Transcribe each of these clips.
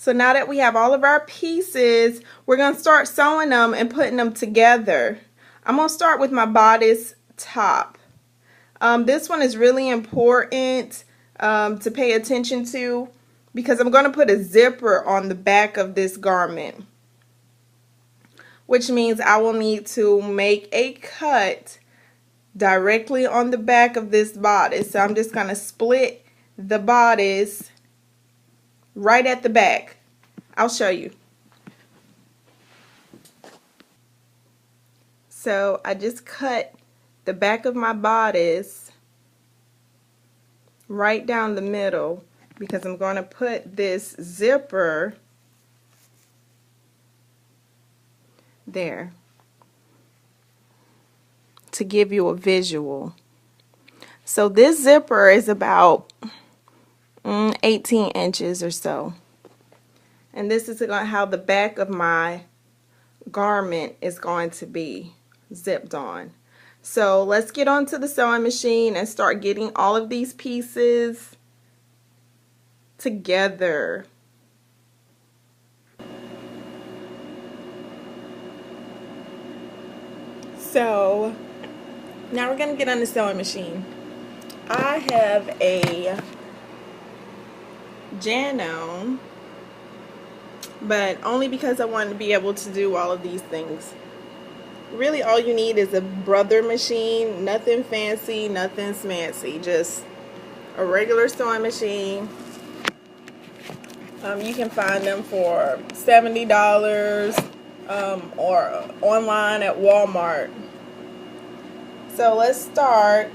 So now that we have all of our pieces, we're going to start sewing them and putting them together. I'm going to start with my bodice top. This one is really important to pay attention to because I'm going to put a zipper on the back of this garment, which means I will need to make a cut directly on the back of this bodice. So I'm just going to split the bodice right at the back. I'll show you. So I just cut the back of my bodice right down the middle because I'm going to put this zipper there to give you a visual. So this zipper is about 18 inches or so. And this is how the back of my garment is going to be zipped on. So let's get onto the sewing machine and start getting all of these pieces together. So now we're going to get on the sewing machine. I have a Jano, but only because I want to be able to do all of these things. Really all you need is a brother machine, nothing fancy, nothing smancy, just a regular sewing machine. You can find them for $70 or online at Walmart. So let's start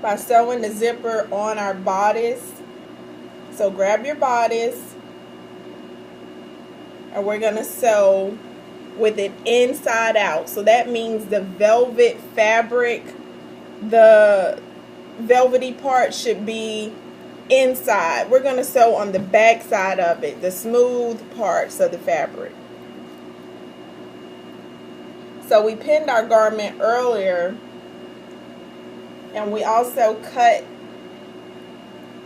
by sewing the zipper on our bodice. So grab your bodice and we're going to sew with it inside out. So that means the velvet fabric, the velvety part should be inside. We're going to sew on the back side of it, the smooth parts of the fabric. So we pinned our garment earlier, and we also cut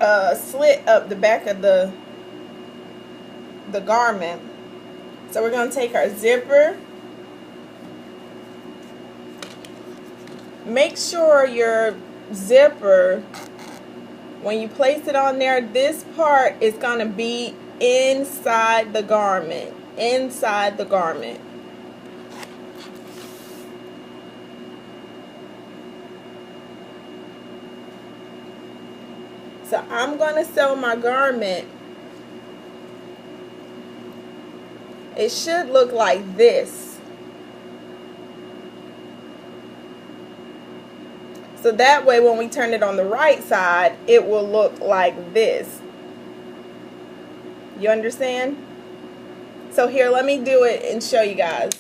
a slit up the back of the garment. So we're going to take our zipper. Make sure your zipper, when you place it on there, this part is going to be inside the garment. Inside the garment. So I'm going to sew my garment. It should look like this. So that way when we turn it on the right side, it will look like this. You understand? So here, let me do it and show you guys.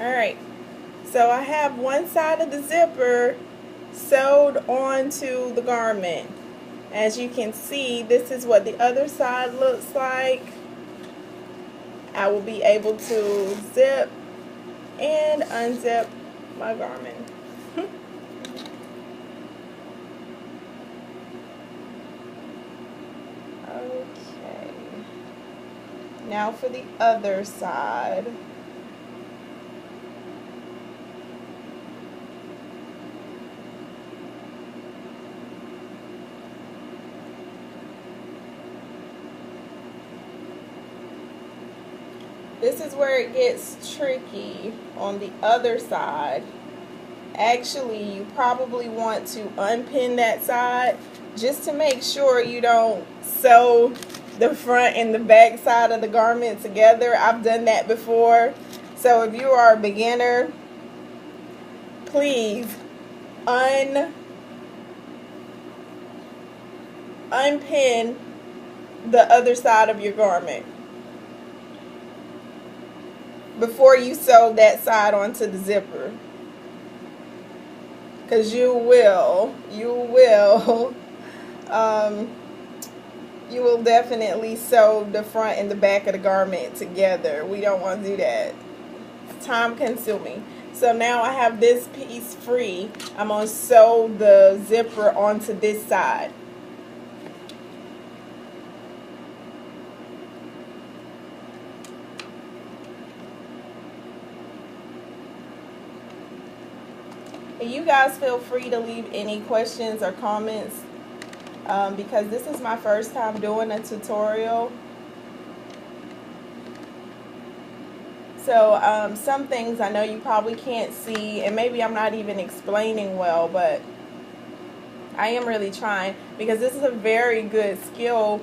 Alright, so I have one side of the zipper sewed onto the garment. As you can see, this is what the other side looks like. I will be able to zip and unzip my garment. Okay, now for the other side. This is where it gets tricky on the other side. Actually, you probably want to unpin that side just to make sure you don't sew the front and the back side of the garment together. I've done that before. So if you are a beginner, please unpin the other side of your garment. before you sew that side onto the zipper, because you will you will definitely sew the front and the back of the garment together. We don't want to do that. It's time consuming. So now I have this piece free. I'm going to sew the zipper onto this side. And you guys feel free to leave any questions or comments because this is my first time doing a tutorial. So some things I know you probably can't see, and maybe I'm not even explaining well, but I am really trying, because this is a very good skill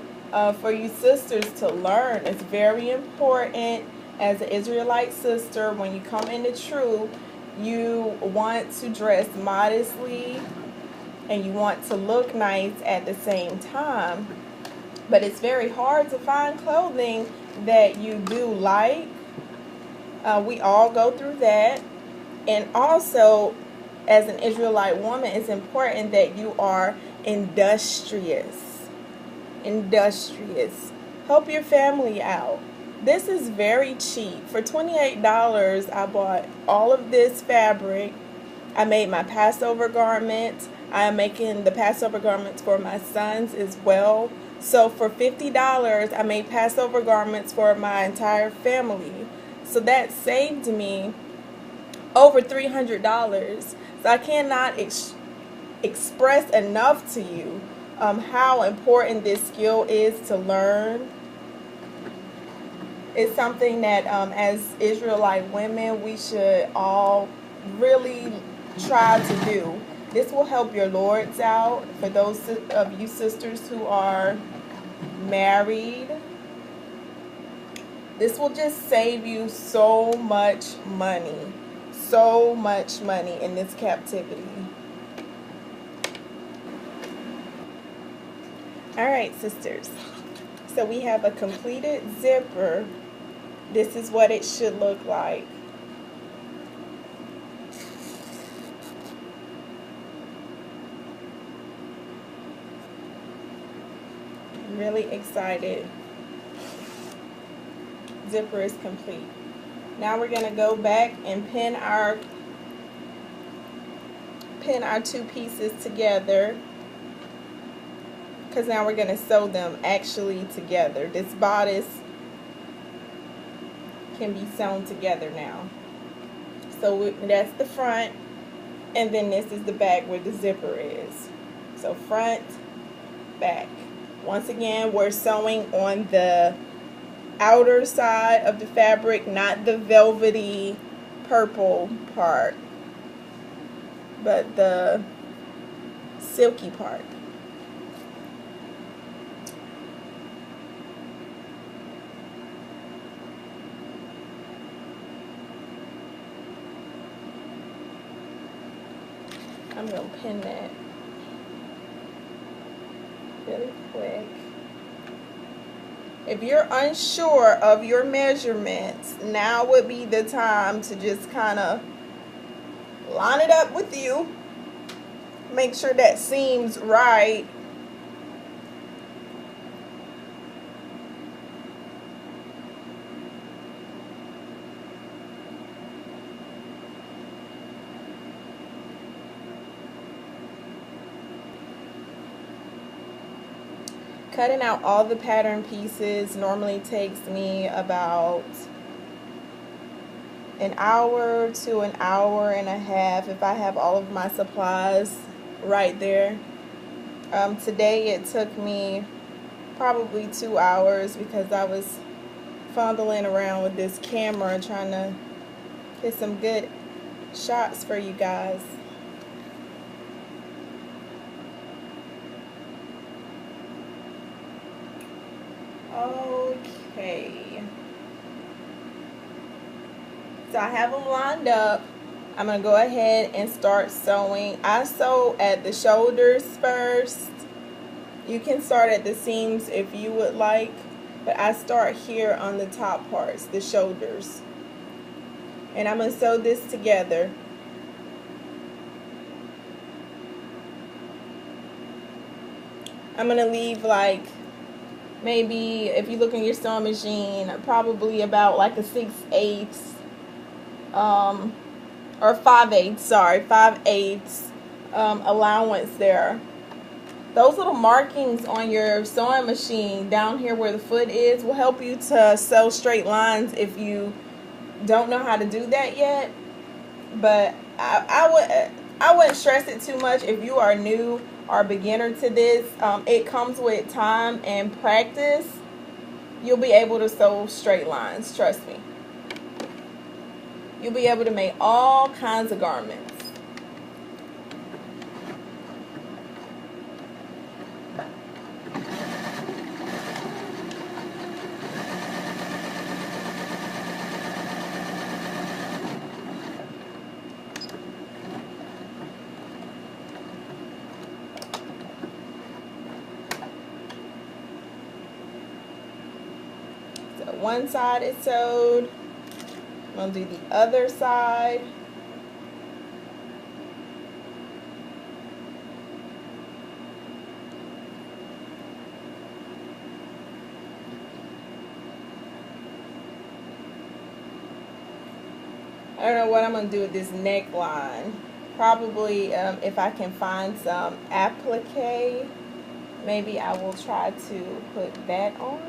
for you sisters to learn. It's very important as an Israelite sister. When you come into truth, you want to dress modestly and you want to look nice at the same time. But it's very hard to find clothing that you do like. We all go through that. And also, as an Israelite woman, it's important that you are industrious. Help your family out. This is very cheap. For $28, I bought all of this fabric. I made my Passover garment. I am making the Passover garments for my sons as well. So for $50, I made Passover garments for my entire family. So that saved me over $300. So I cannot express enough to you how important this skill is to learn. It's something that as Israelite women, we should all really try to do. This will help your lords out. For those of you sisters who are married, this will just save you so much money in this captivity. Alright, sisters, so we have a completed zipper. This is what it should look like. I'm really excited. Zipper is complete. Now we're going to go back and pin our two pieces together, because now we're going to sew them actually together. This bodice can be sewn together now. So that's the front, and then this is the back where the zipper is. So front, back. Once again, we're sewing on the outer side of the fabric, not the velvety purple part, but the silky part. I'm going to pin that really quick. If you're unsure of your measurements, now would be the time to just kind of line it up with you. Make sure that seam's right. Cutting out all the pattern pieces normally takes me about an hour to an hour and a half if I have all of my supplies right there. Today it took me probably 2 hours because I was fumbling around with this camera trying to get some good shots for you guys. Okay, so I have them lined up. I'm going to go ahead and start sewing. I sew at the shoulders first. You can start at the seams if you would like, but I start here on the top parts, the shoulders. And I'm going to sew this together. I'm going to leave like maybe, if you look in your sewing machine, probably about like a 6/8 or 5/8, sorry, 5/8 allowance there. Those little markings on your sewing machine down here where the foot is will help you to sew straight lines if you don't know how to do that yet. But I wouldn't stress it too much if you are new or beginner to this. It comes with time and practice. You'll be able to sew straight lines, trust me. You'll be able to make all kinds of garments. So one side is sewed. I'm going to do the other side. I don't know what I'm going to do with this neckline. Probably if I can find some applique, maybe I will try to put that on.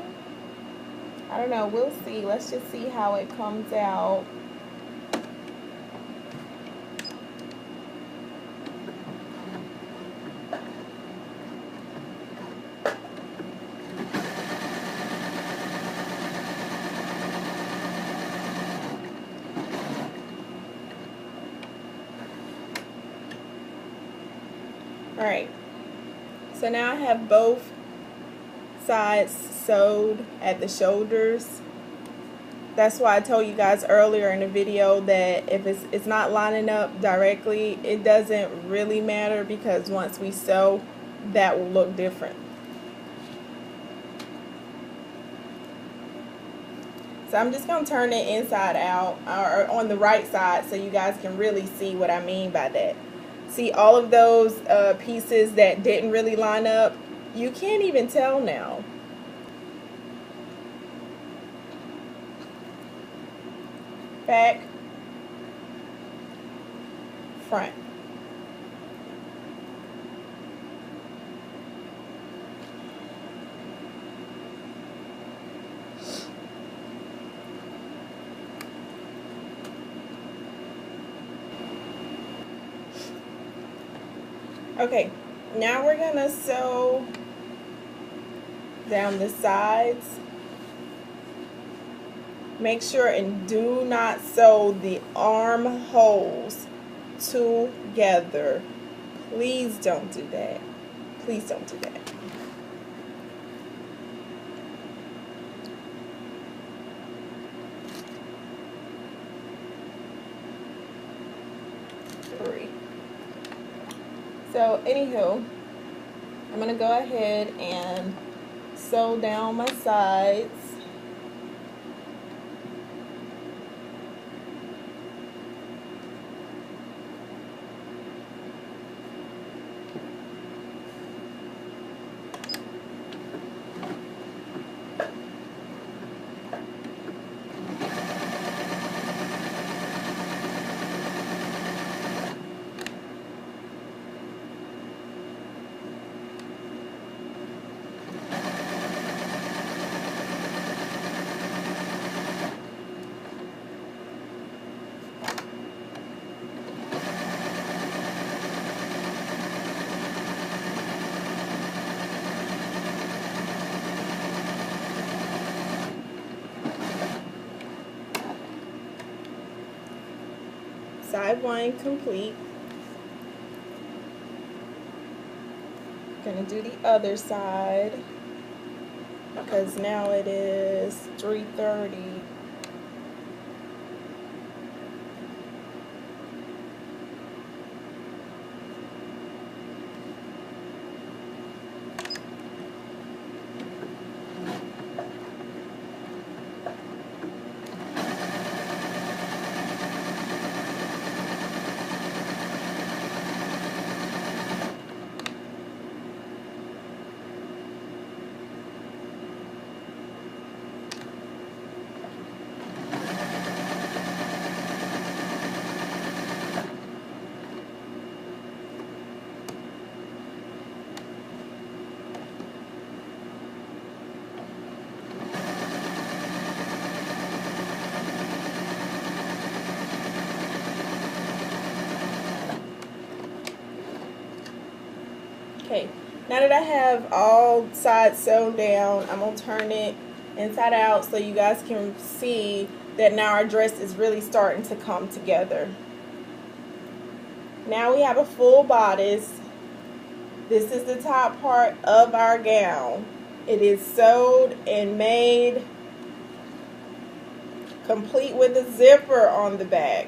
I don't know, we'll see. Let's just see how it comes out. Alright, so now I have both sides sewed at the shoulders. That's why I told you guys earlier in the video that if it's not lining up directly, it doesn't really matter, because once we sew, that will look different. So I'm just going to turn it inside out, or on the right side, so you guys can really see what I mean by that. See, all of those pieces that didn't really line up, you can't even tell now. Back, front. Okay, now we're gonna sew down the sides. Make sure and do not sew the armholes together. Please don't do that. Please don't do that. So anywho, I'm going to go ahead and sew down my sides. Side one complete. Gonna do the other side because now it is 3:30. Okay, now that I have all sides sewn down, I'm going to turn it inside out so you guys can see that now our dress is really starting to come together. Now we have a full bodice. This is the top part of our gown. It is sewed and made complete with a zipper on the back.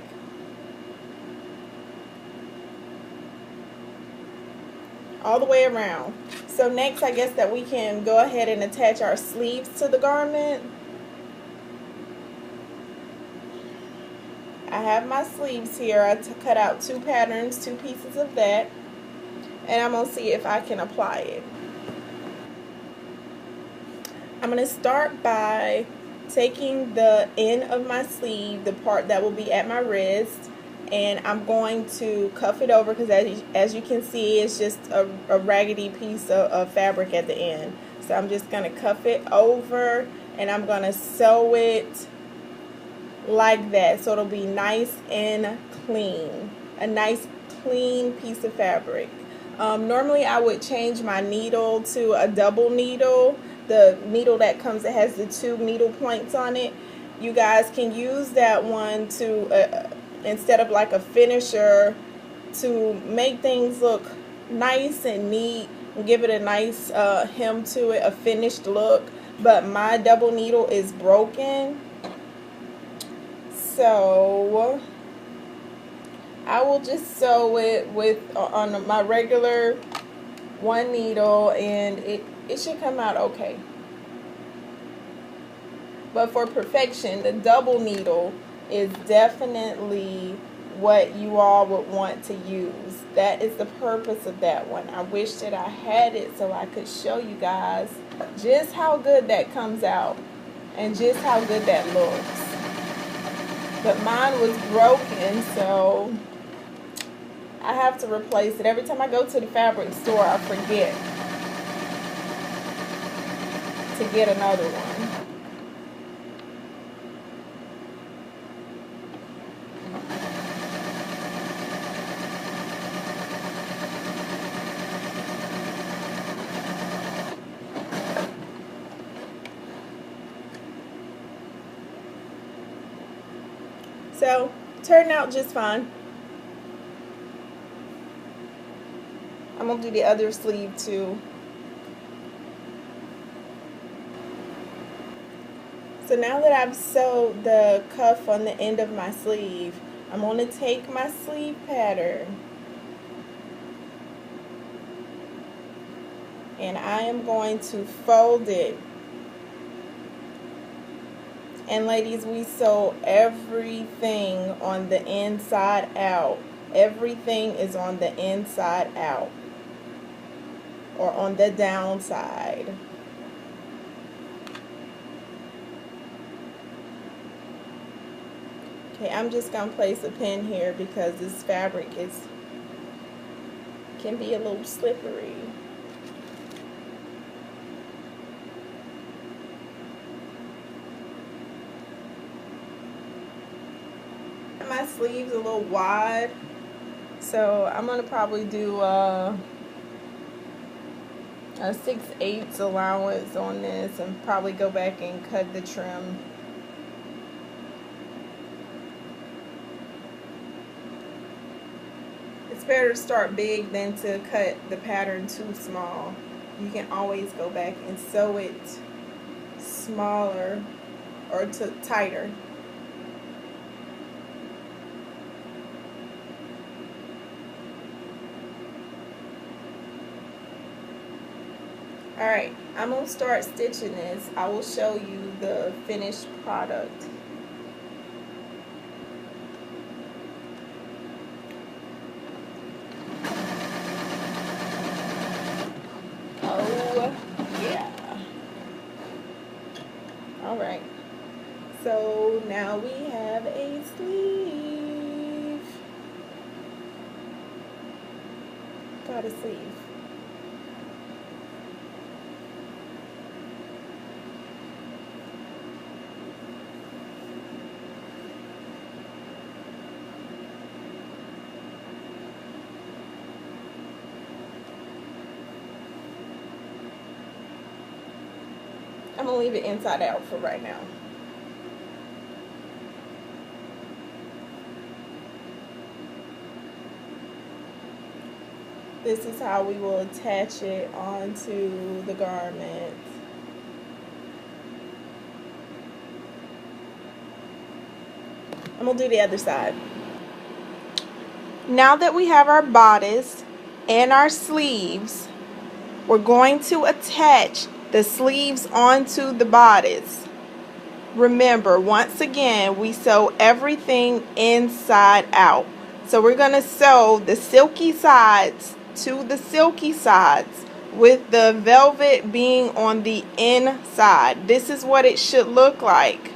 All the way around. So next, I guess that we can go ahead and attach our sleeves to the garment. I have my sleeves here. I cut out 2 patterns, 2 pieces of that, and I'm going to see if I can apply it. I'm going to start by taking the end of my sleeve, the part that will be at my wrist, and I'm going to cuff it over because as you can see, it's just a raggedy piece of fabric at the end. So I'm just going to cuff it over, and I'm going to sew it like that so it'll be nice and clean. A nice clean piece of fabric. Normally I would change my needle to a double needle. The needle that has the 2 needle points on it. You guys can use that one to instead of like a finisher, to make things look nice and neat and give it a nice hem to it, a finished look. But my double needle is broken, so I will just sew it on my regular 1 needle, and it should come out okay. But for perfection, the double needle is definitely what you all would want to use. That is the purpose of that one. I wish that I had it so I could show you guys just how good that comes out and just how good that looks. But mine was broken, so I have to replace it. Every time I go to the fabric store, I forget to get another one. So, turned out just fine. I'm going to do the other sleeve too. So now that I've sewed the cuff on the end of my sleeve, I'm going to take my sleeve pattern and I am going to fold it. And ladies, we sew everything on the inside out. Everything is on the inside out, or on the downside. Okay, I'm just going to place a pin here because this fabric can be a little slippery. My sleeves a little wide, so I'm going to probably do a 6/8 allowance on this and probably go back and cut the trim. It's better to start big than to cut the pattern too small. You can always go back and sew it smaller or tighter. Alright, I'm going to start stitching this. I will show you the finished product. Oh, yeah. Alright, so now we have a sleeve. Got a sleeve. I'm going to leave it inside out for right now. This is how we will attach it onto the garment. I'm going to do the other side. Now that we have our bodice and our sleeves, we're going to attach the sleeves onto the bodice. Remember, once again, we sew everything inside out. So we're going to sew the silky sides to the silky sides with the velvet being on the inside. This is what it should look like.